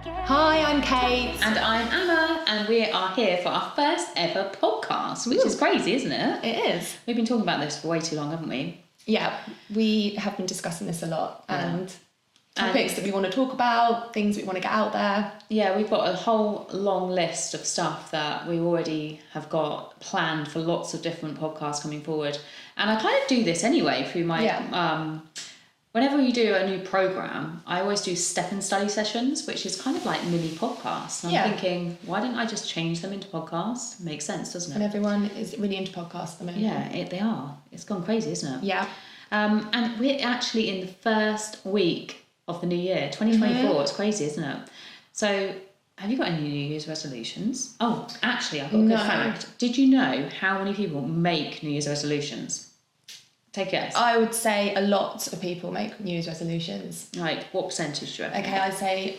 Hi, I'm Kate. And I'm Anna, and we are here for our first ever podcast, which is crazy, isn't it? It is. We've been talking about this for way too long, haven't we? Yeah, we have been discussing this a lot, and topics that we want to talk about, things we want to get out there. Yeah, we've got a whole long list of stuff that we already have got planned for lots of different podcasts coming forward. And I kind of do this anyway through my... Whenever you do a new programme, I always do step and study sessions, which is kind of like mini podcasts. And I'm thinking, why don't I just change them into podcasts? Makes sense, doesn't it? And everyone is really into podcasts at the moment. Yeah, they are. It's gone crazy, isn't it? Yeah. And we're actually in the first week of the new year, 2024. Mm-hmm. It's crazy, isn't it? So, have you got any New Year's resolutions? Oh, actually, I've got a good fact. Did you know how many people make New Year's resolutions? Take a guess. I would say a lot of people make New Year's resolutions. Like, what percentage do you reckon? Okay, I'd say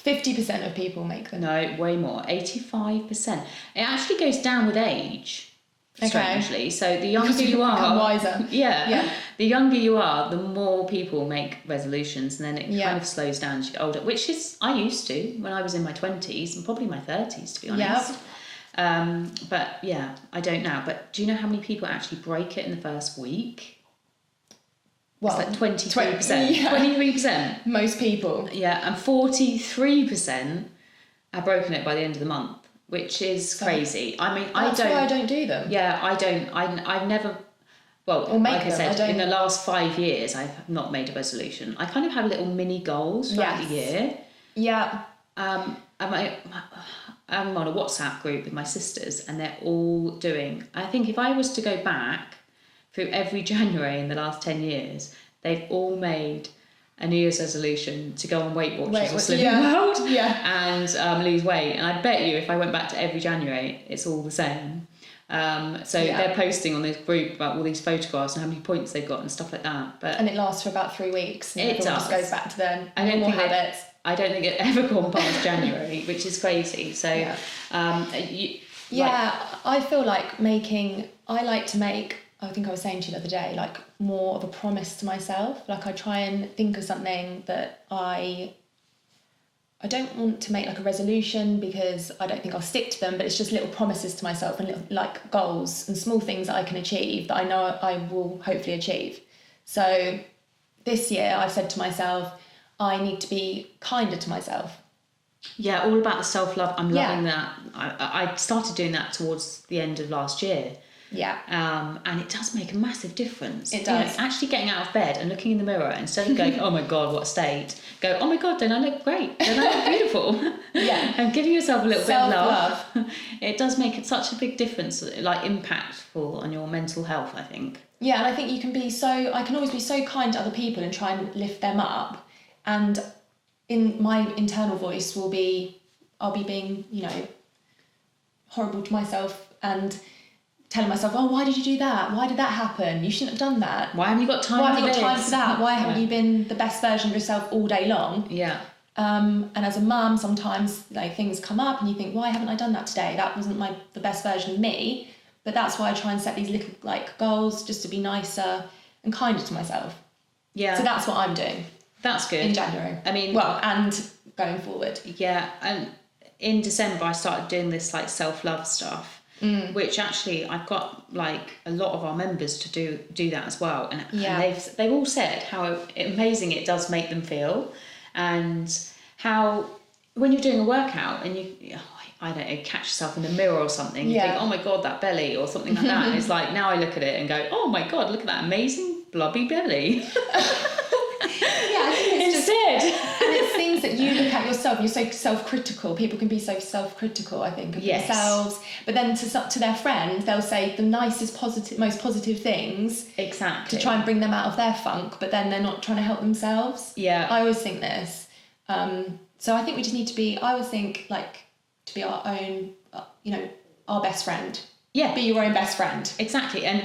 50% of people make them. No, way more. 85%. It actually goes down with age, strangely. So the younger you are... become wiser. Yeah. The younger you are, the more people make resolutions, and then it kind of slows down as you get older, which is... I used to when I was in my 20s and probably my 30s, to be honest. Yeah. But yeah, I don't now. But do you know how many people actually break it in the first week? Well, it's like 23%. 23%. Most people. Yeah, and 43% have broken it by the end of the month, which is crazy. I mean, That's why I don't do them. Yeah, I don't. I've never... Well, like I said, in the last 5 years, I've not made a resolution. I kind of have little mini goals throughout the year. Yeah. I'm on a WhatsApp group with my sisters, and they're all doing... I think if I was to go back through every January in the last 10 years, they've all made a New Year's resolution to go on Weight Watchers or Slimming World and lose weight. And I bet you if I went back to every January, it's all the same. They're posting on this group about all these photographs and how many points they've got and stuff like that. And it lasts for about 3 weeks. And it does. Just goes back to their normal habits. I don't think it ever gone past January, which is crazy. So, I feel like I like to make, I think I was saying to you the other day, like more of a promise to myself. Like I try and think of something that I don't want to make like a resolution because I don't think I'll stick to them, but it's just little promises to myself and little, like goals and small things that I can achieve that I know I will hopefully achieve. So this year I've said to myself, I need to be kinder to myself. Yeah, all about the self-love. I'm loving that. I started doing that towards the end of last year. Yeah. And it does make a massive difference. It does. You know, actually getting out of bed and looking in the mirror, instead of going, oh my God, what a state, go, oh my God, don't I look great? Don't I look beautiful? Yeah. And giving yourself a little bit of love. It does make it such a big difference, like impactful on your mental health, I think. Yeah, and I think I can always be so kind to other people and try and lift them up. And in my internal voice I'll be being, horrible to myself and telling myself, oh, why did you do that? Why did that happen? You shouldn't have done that. Why haven't you got time for that? Why haven't you been the best version of yourself all day long? Yeah. And as a mum, sometimes like things come up and you think, why haven't I done that today? That wasn't the best version of me. But that's why I try and set these little like goals just to be nicer and kinder to myself. Yeah. So that's what I'm doing. That's good. In January. I mean... Well, and going forward. Yeah, and in December I started doing this like self-love stuff, which actually I've got like a lot of our members to do that as well. And they've all said how amazing it does make them feel, and how when you're doing a workout and you... I don't know, catch yourself in the mirror or something, you think, oh my God, that belly, or something like that. And it's like, now I look at it and go, oh my God, look at that amazing blobby belly. And it's things that you look at yourself, you're so self-critical. People can be so self-critical, I think, of themselves. But then to their friend, they'll say the nicest, most positive things. Exactly. To try and bring them out of their funk, but then they're not trying to help themselves. Yeah. I always think this. So I think we just need to be, I always think, like, to be our own, our best friend. Yeah. Be your own best friend. Exactly. And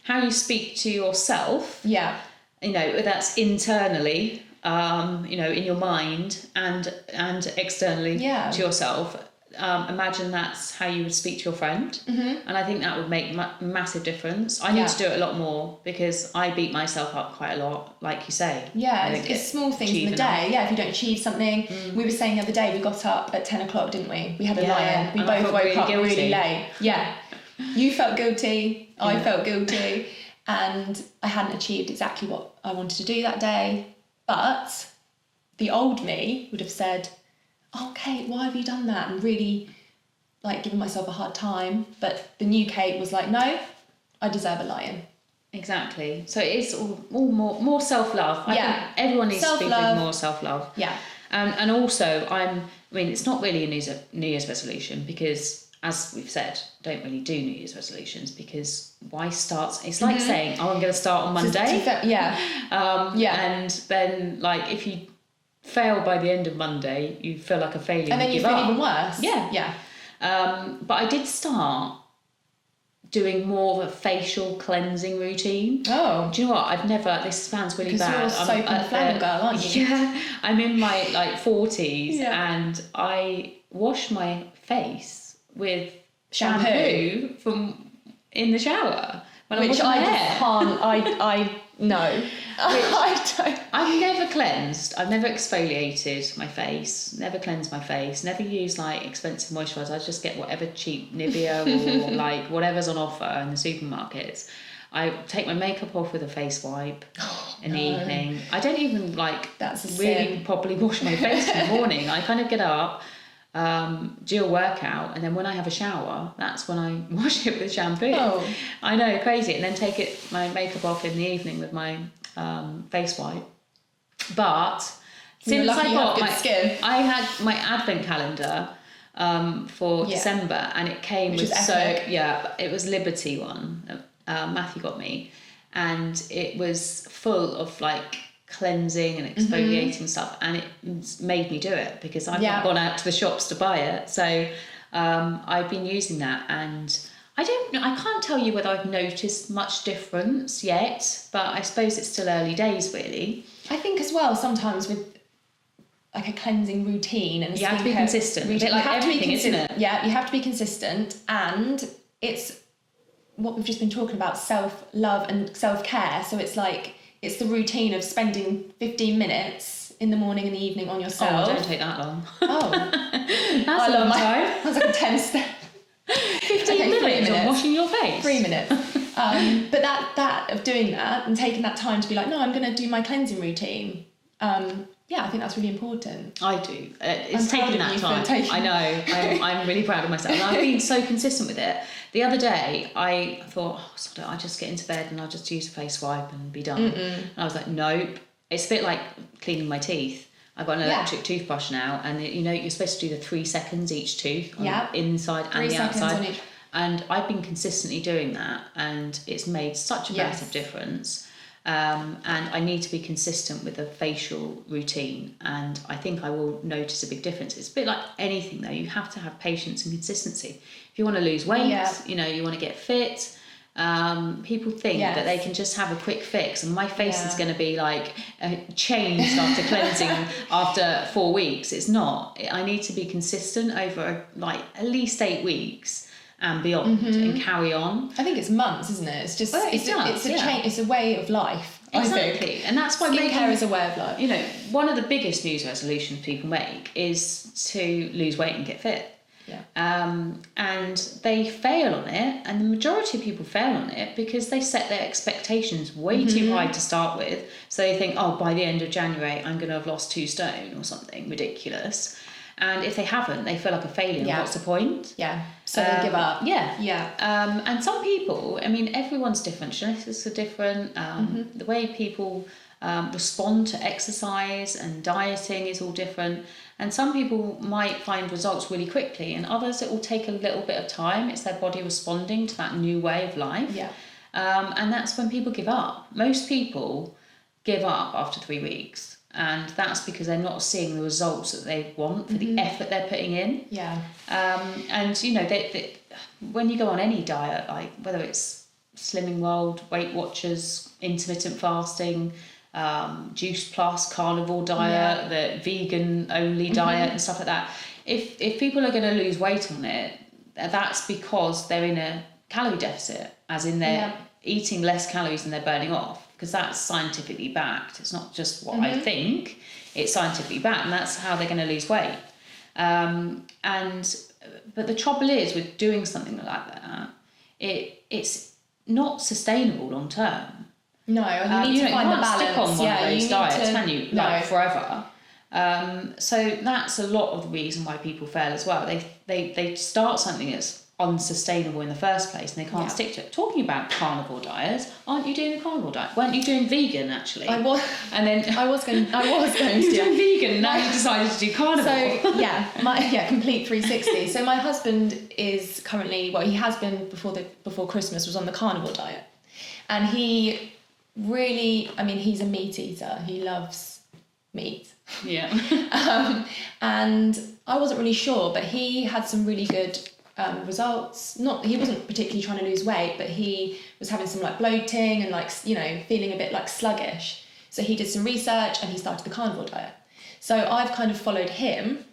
how you speak to yourself. Yeah. That's internally, in your mind and externally to yourself. imagine that's how you would speak to your friend. And I think that would make massive difference. I need Yeah. to do it a lot more because I beat myself up quite a lot, like you say. Yeah, it's small things in the day. Yeah, if you don't achieve something. We were saying the other day, we got up at 10 o'clock, didn't we? We had a lie-in. We both woke up really late. Yeah. You felt guilty. I felt guilty. And I hadn't achieved exactly what I wanted to do that day. But the old me would have said, oh, Kate, why have you done that? And really, like, giving myself a hard time. But the new Kate was like, no, I deserve a lie-in. Exactly. So it's all more self-love. I think everyone needs to be doing more self-love. Yeah. And also, it's not really a New Year's resolution because, as we've said, don't really do New Year's resolutions because why start? It's like saying, oh, I'm going to start on Monday. And then, like, if you fail by the end of Monday, you feel like a failure. And then you feel even worse. Yeah. But I did start doing more of a facial cleansing routine. Oh. Do you know what? I've never, this sounds really bad. You're a soap and flannel girl, aren't you? Yeah. I'm in my 40s and I wash my face with shampoo from in the shower when I'm washing my hair. I no. I don't. I've never cleansed. I've never exfoliated my face. Never cleansed my face. Never used like expensive moisturiser. I just get whatever cheap Nivea or like whatever's on offer in the supermarkets. I take my makeup off with a face wipe in the evening. I don't even really properly wash my face in the morning. I kind of get up, do a workout, and then when I have a shower, that's when I wash it with shampoo. Oh. I know, crazy. And then take my makeup off in the evening with my face wipe. But since I got I had my advent calendar for December, and it came with it was Liberty one. Matthew got me, and it was full of like cleansing and exfoliating stuff, and it made me do it because I've not gone out to the shops to buy it. So I've been using that, and I can't tell you whether I've noticed much difference yet, but I suppose it's still early days really. I think as well sometimes with like a cleansing routine and you have to be consistent. A bit like everything, isn't it? Yeah, you have to be consistent, and it's what we've just been talking about, self-love and self-care. So it's like it's the routine of spending 15 minutes in the morning and the evening on yourself. Oh, don't take that long. Oh. That's a long time. That was like a 10 step. 15 minutes on washing your face. 3 minutes. But that of doing that and taking that time to be like, no, I'm going to do my cleansing routine. I think that's really important. I do. It's taken that time. I know. I'm really proud of myself. And I've been so consistent with it. The other day, I thought, I'll just get into bed and I'll just use a face wipe and be done. And I was like, nope. It's a bit like cleaning my teeth. I've got an electric toothbrush now, and you're supposed to do the 3 seconds each tooth, on the inside and the outside. And I've been consistently doing that, and it's made such a massive difference. And I need to be consistent with a facial routine, and I think I will notice a big difference. It's a bit like anything though, you have to have patience and consistency. If you want to lose weight, you want to get fit, people think that they can just have a quick fix, and my face is going to be like changed after cleansing after 4 weeks. It's not. I need to be consistent over like at least 8 weeks and beyond and carry on. I think it's months, isn't it? It's just it's a way of life. Exactly. And that's why skincare is a way of life. One of the biggest New Year's resolutions people make is to lose weight and get fit. Yeah. And they fail on it, and the majority of people fail on it because they set their expectations way too high to start with. So they think, by the end of January I'm going to have lost 2 stone or something ridiculous. And if they haven't, they feel like a failure. Yeah. What's the point? Yeah. So they give up. Yeah. Yeah. And some people, everyone's different. Genetics are different. The way people respond to exercise and dieting is all different. And some people might find results really quickly, and others it will take a little bit of time. It's their body responding to that new way of life. Yeah. And that's when people give up. Most people give up after 3 weeks. And that's because they're not seeing the results that they want for the effort they're putting in. Yeah. And they, when you go on any diet, like whether it's Slimming World, Weight Watchers, intermittent fasting, Juice Plus, carnivore diet, the vegan only diet and stuff like that, if people are going to lose weight on it, that's because they're in a calorie deficit, as in they're eating less calories than they're burning off, because that's scientifically backed. It's not just what I think, it's scientifically backed, and that's how they're going to lose weight. But the trouble is with doing something like that, it's not sustainable long term. No, and you need to find the balance. Stick on one of those diets, can you? No. Forever. So that's a lot of the reason why people fail as well. They start something that's unsustainable in the first place, and they can't stick to it. Talking about carnivore diets, aren't you doing a carnivore diet? Weren't you doing vegan actually? I was. And then I was going to. You're doing vegan. Now you decided to do carnivore. So complete 360. So my husband is currently, well, he has been before Christmas, was on the carnivore diet, and he really, I mean, he's a meat eater. He loves meat. Yeah. And I wasn't really sure, but he had some really good results. He wasn't particularly trying to lose weight, but he was having some like bloating and like, you know, feeling a bit like sluggish. So he did some research and he started the carnivore diet. So I've kind of followed him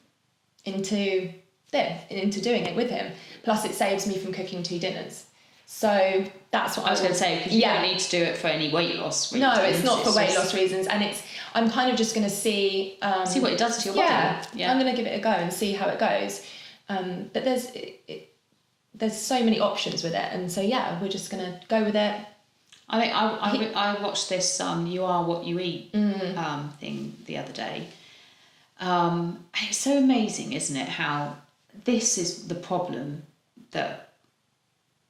into doing it with him. Plus it saves me from cooking 2 dinners. So that's what I was going to say, because you don't need to do it for any weight loss reasons. No, it's not for weight loss reasons, and I'm kind of just going to see what it does to your body. Yeah, I'm going to give it a go and see how it goes. But there's so many options with it, and so we're just going to go with it. I think I watched this "You Are What You Eat" thing the other day. It's so amazing, isn't it? How this is the problem that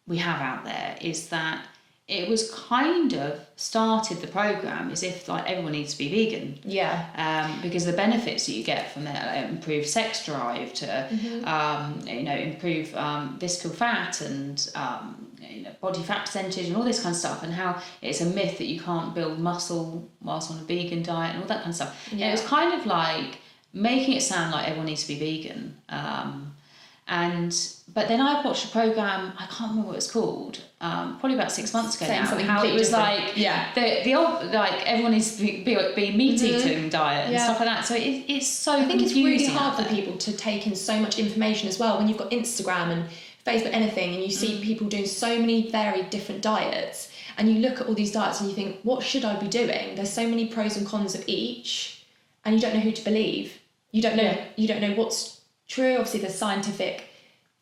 we have out there, is that it was kind of started the program as if like everyone needs to be vegan. Yeah. Because the benefits that you get from it, like, improve sex drive, to improve visceral fat and body fat percentage and all this kind of stuff, and how it's a myth that you can't build muscle whilst on a vegan diet and all that kind of stuff. Yeah. It was kind of like making it sound like everyone needs to be vegan. But then I watched a program, I can't remember what it's called, probably about 6 months ago now, how it was like the old, like everyone needs to be meat eating diet and stuff like that. So it's so I think it's really hard for for people to take in so much information as well when you've got Instagram and Facebook, anything, and you see people doing so many varied different diets, and you look at all these diets and you think, what should I be doing? There's so many pros and cons of each, and you don't know who to believe. You don't know what's true. Obviously there's scientific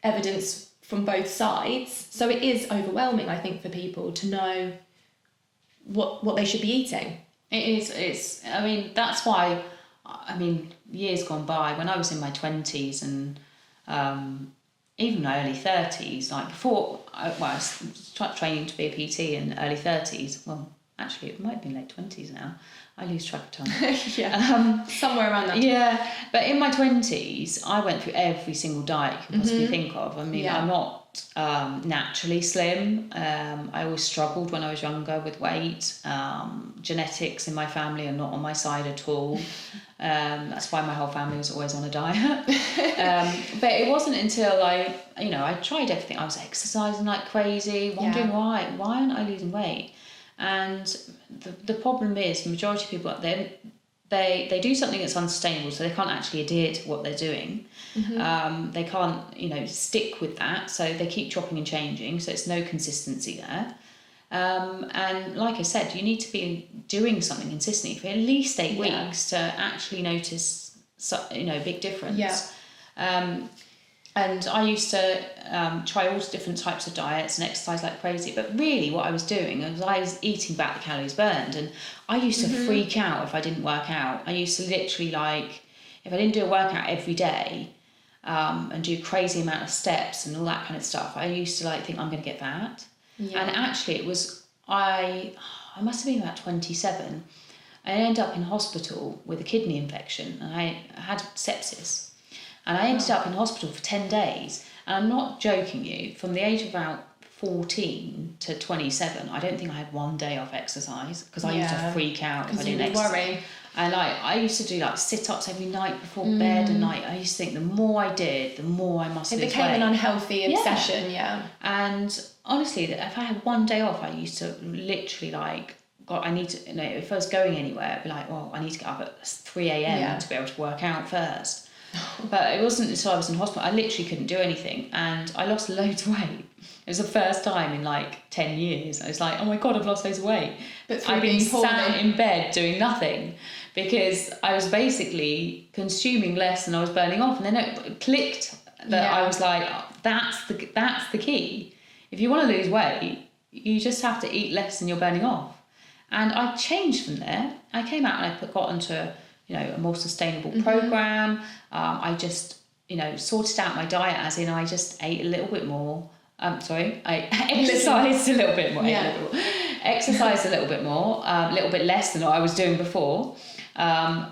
evidence from both sides, so it is overwhelming, I think, for people to know what they should be eating. It's I mean, that's why, I mean, years gone by, when I was in my 20s and even my early 30s, like before I was training to be a PT in early 30s, well actually it might be late 20s now, I lose track of time. Somewhere around that. Yeah, but in my 20s, I went through every single diet you can possibly think of. I mean, I'm not naturally slim. I always struggled when I was younger with weight. Genetics in my family are not on my side at all. That's why my whole family was always on a diet. But it wasn't until I tried everything. I was exercising like crazy, wondering why aren't I losing weight? And the problem is, the majority of people out there, they do something that's unsustainable, so they can't actually adhere to what they're doing. They can't, stick with that, so they keep chopping and changing, so it's no consistency there. And like I said, you need to be doing something consistently for at least 8 weeks to actually notice, big difference. And I used to try all different types of diets and exercise like crazy. But really what I was doing was I was eating back the calories burned. And I used to freak out if I didn't work out. I used to literally, like, if I didn't do a workout every day and do a crazy amount of steps and all that kind of stuff, I used to think I'm going to get fat. Yeah. And actually it was, I must have been about 27. I ended up in hospital with a kidney infection and I had sepsis. And I ended up in hospital for 10 days. And I'm not joking you, from the age of about 14 to 27, I don't think I had 1 day off exercise, because I used to freak out if I didn't exercise. Worry. And I used to do sit-ups every night before bed, and I used to think the more I did, the more I must lose weight. It became an unhealthy obsession, And honestly, if I had 1 day off, I used to literally God, I need to, if I was going anywhere, I'd be like, well, I need to get up at 3 a.m. to be able to work out first. But it wasn't until I was in hospital, I literally couldn't do anything, and I lost loads of weight. It was the first time in like 10 years. I was like, oh my God, I've lost loads of weight. But I've been sat in bed doing nothing because I was basically consuming less than I was burning off. And then it clicked that I was like, oh, that's the key. If you want to lose weight, you just have to eat less than you're burning off. And I changed from there. I came out and I got onto a more sustainable program. I just, sorted out my diet, as in I just ate a little bit more. I exercised a little bit more. Exercised a little bit more, a little bit less than what I was doing before.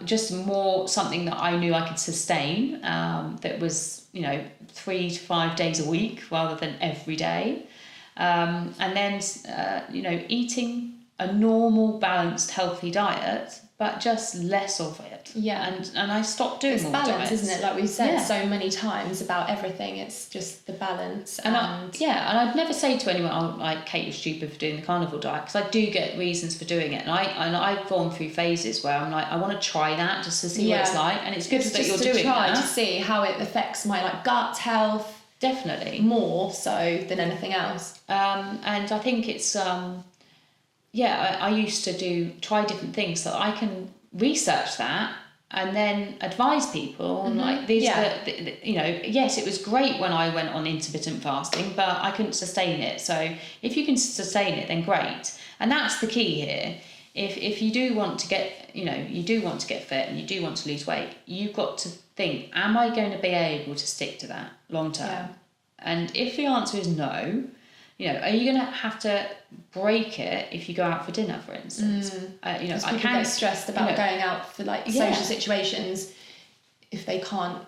Just more something that I knew I could sustain. That was, 3 to 5 days a week rather than every day. And then, eating a normal, balanced, healthy diet, but just less of it. Yeah. And I stopped doing more balance, diets. isn't it? Like we've said so many times about everything, it's just the balance. And I'd never say to anyone, oh, like, Kate, you're stupid for doing the carnivore diet, because I do get reasons for doing it. And I've gone through phases where I'm like, I want to try that just to see what it's like. And it's good that you're doing that. To see how it affects my gut health. Definitely. More so than anything else. And I think it's... I used to try different things so that I can research that and then advise people on like these. Yes, it was great when I went on intermittent fasting, but I couldn't sustain it. So if you can sustain it, then great. And that's the key here. If you do want to get, you do want to get fit and you do want to lose weight, you've got to think, am I going to be able to stick to that long term? Yeah. And if the answer is no, are you going to have to break it if you go out for dinner, for instance? Because people get stressed about going out for social situations if they can't.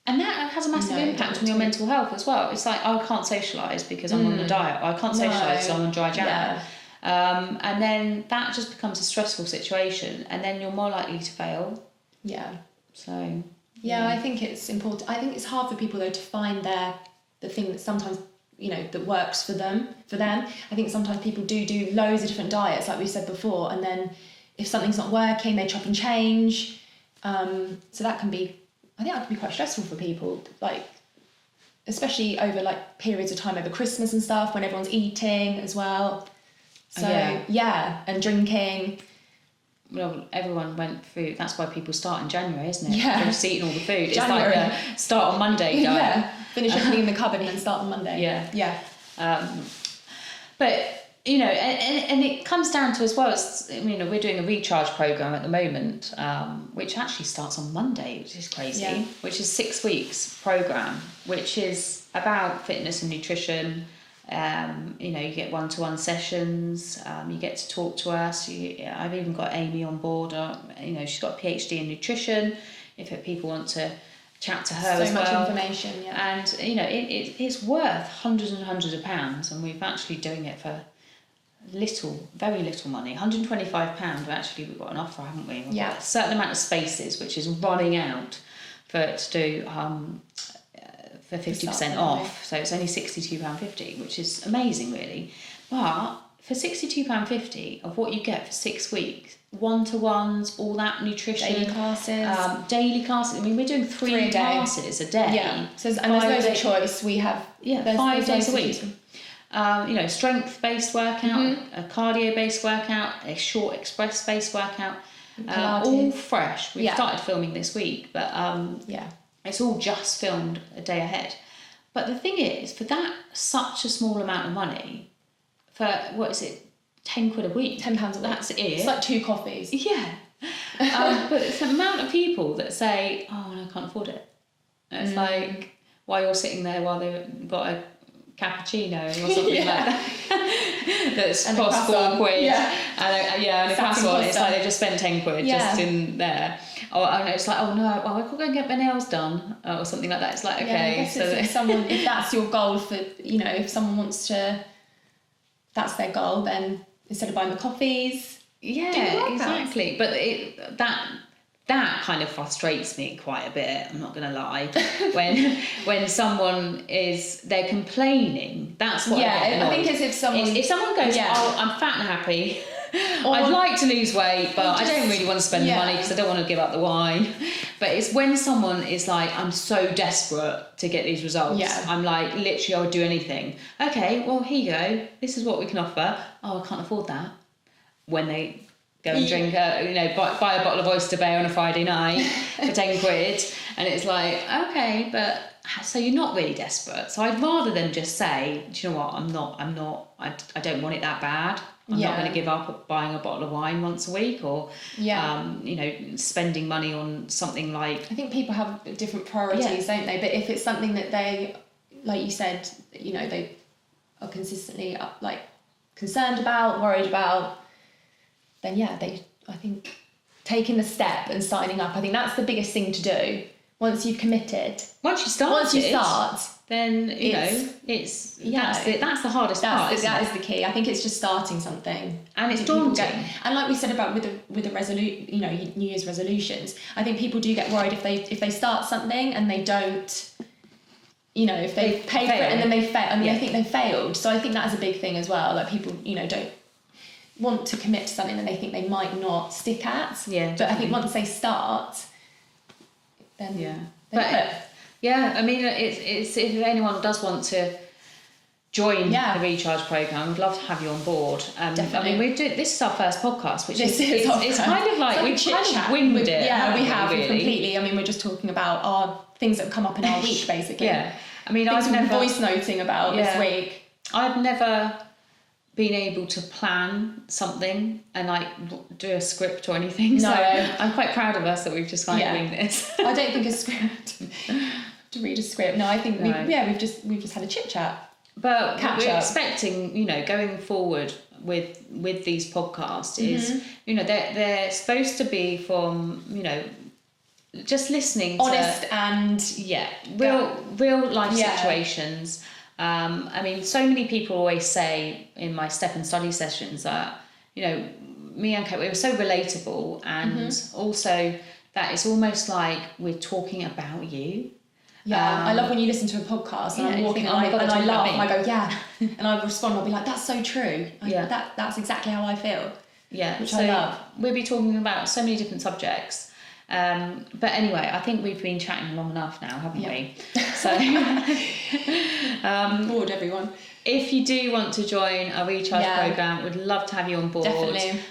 And that has a massive impact on your mental health as well. It's like, I can't socialise because I'm on a diet, or I can't socialise because I'm on dry jam. And then that just becomes a stressful situation, and then you're more likely to fail. Yeah. So. Yeah, I think it's important. I think it's hard for people though to find the thing that sometimes, that works for them. I think sometimes people do loads of different diets, like we said before, and then if something's not working, they chop and change. So that can be quite stressful for people, like especially over like periods of time over Christmas and stuff when everyone's eating as well. So and drinking. Well, everyone went through. That's why people start in January, isn't it? Yeah. They're just eating all the food. It's like a start on Monday diet. Finish everything in the cupboard and then start on Monday. But and it comes down to as well. It's, we're doing a recharge program at the moment, which actually starts on Monday, which is crazy. Yeah. Which is 6 weeks program, which is about fitness and nutrition. You get one-to-one sessions. You get to talk to us. I've even got Amy on board. She's got a PhD in nutrition. If people want to chat to her as well. So much information, And it's worth hundreds and hundreds of pounds, and we're actually doing it for very little money. £125. We've got an offer, haven't we? We've got a certain amount of spaces, which is running out for it to do. For 50% off, so it's only £62.50, which is amazing, really. But for £62.50 of what you get for 6 weeks, one-to-ones, all that nutrition, daily classes. We're doing three classes a day. Yeah. So and there's loads of choice. We have 5 days a week. Strength-based workout, a cardio-based workout, a short express-based workout, all fresh. We've started filming this week, but it's all just filmed a day ahead. But the thing is, for such a small amount of money, for, what is it, 10 quid a week? £10 a week. That's it. It's like 2 coffees. Yeah. But it's the amount of people that say, oh, no, I can't afford it. And it's like, while you're sitting there while they've got a cappuccino or something like that. That's cost 4 quid. And a croissant, it's like they just spent 10 quid just in there. And it's like, oh no, I could go and get my nails done or something like that. It's like, okay. I guess if that's your goal for, if someone wants to, that's their goal, then instead of buying the coffees. Yeah, exactly. But that kind of frustrates me quite a bit, I'm not going to lie. when someone they're complaining, that's what I get annoyed. I think it's if someone goes, oh, I'm fat and happy, I'd like to lose weight, but I don't really want to spend the money because I don't want to give up the wine. But it's when someone is like, I'm so desperate to get these results. Yeah. I'm like, literally, I would do anything. Okay, well, here you go. This is what we can offer. Oh, I can't afford that. When they go and drink, buy a bottle of Oyster Bay on a Friday night for 10 quid. And it's like, okay, but so you're not really desperate. So I'd rather them just say, do you know what, I don't want it that bad. I'm not going to give up buying a bottle of wine once a week or, spending money on something like... I think people have different priorities, don't they? But if it's something that they, like you said, they are consistently concerned about, worried about, then I think taking the step and signing up, I think that's the biggest thing to do. Once you've committed. Once you start, then that's the hardest part. That is the key. I think it's just starting something, and it's daunting. And like we said about with the New Year's resolutions, I think people do get worried if they start something and they don't, if they pay for it and then they fail. I mean, they think they failed. So I think that is a big thing as well. Like people, don't want to commit to something that they think they might not stick at. Yeah. But I think once they start, then I mean, it's if anyone does want to join the Recharge programme, I'd love to have you on board. Definitely. I mean, this is our first podcast, which it's kind of like we've kind of winged it. Yeah, we have really. Completely. I mean, we're just talking about our things that have come up in our week, basically. Yeah. I mean, I've never voice noting about this week. I've never been able to plan something and do a script or anything. No. So I'm quite proud of us that we've just winged this. I don't think a script to read a script. No, I think we've just had a chit chat. But we're expecting, going forward with these podcasts is, they're supposed to be from, just listening honest to and real life situations. I mean, so many people always say in my step and study sessions that, me and Kate, we were so relatable, and also that it's almost like we're talking about you. Yeah, I love when you listen to a podcast and I'm walking and I laugh and I go, and I respond, I'll be like, that's so true. That's exactly how I feel. Yeah, which I love. We'll be talking about so many different subjects. But anyway, I think we've been chatting long enough now, haven't we? So bored everyone. If you do want to join our Recharge programme, we'd love to have you on board. Definitely.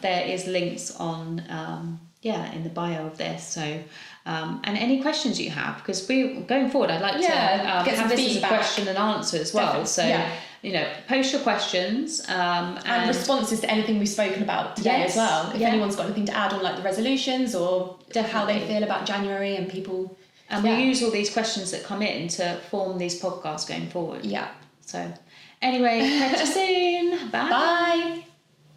There is links on in the bio of this. So and any questions you have, because we going forward, I'd like to have this as a question and answer as well. Definitely. So post your questions and responses to anything we've spoken about today as well. If anyone's got anything to add on, like the resolutions or how they feel about January and people. And we use all these questions that come in to form these podcasts going forward. Yeah. So anyway, catch you soon. Bye. Bye.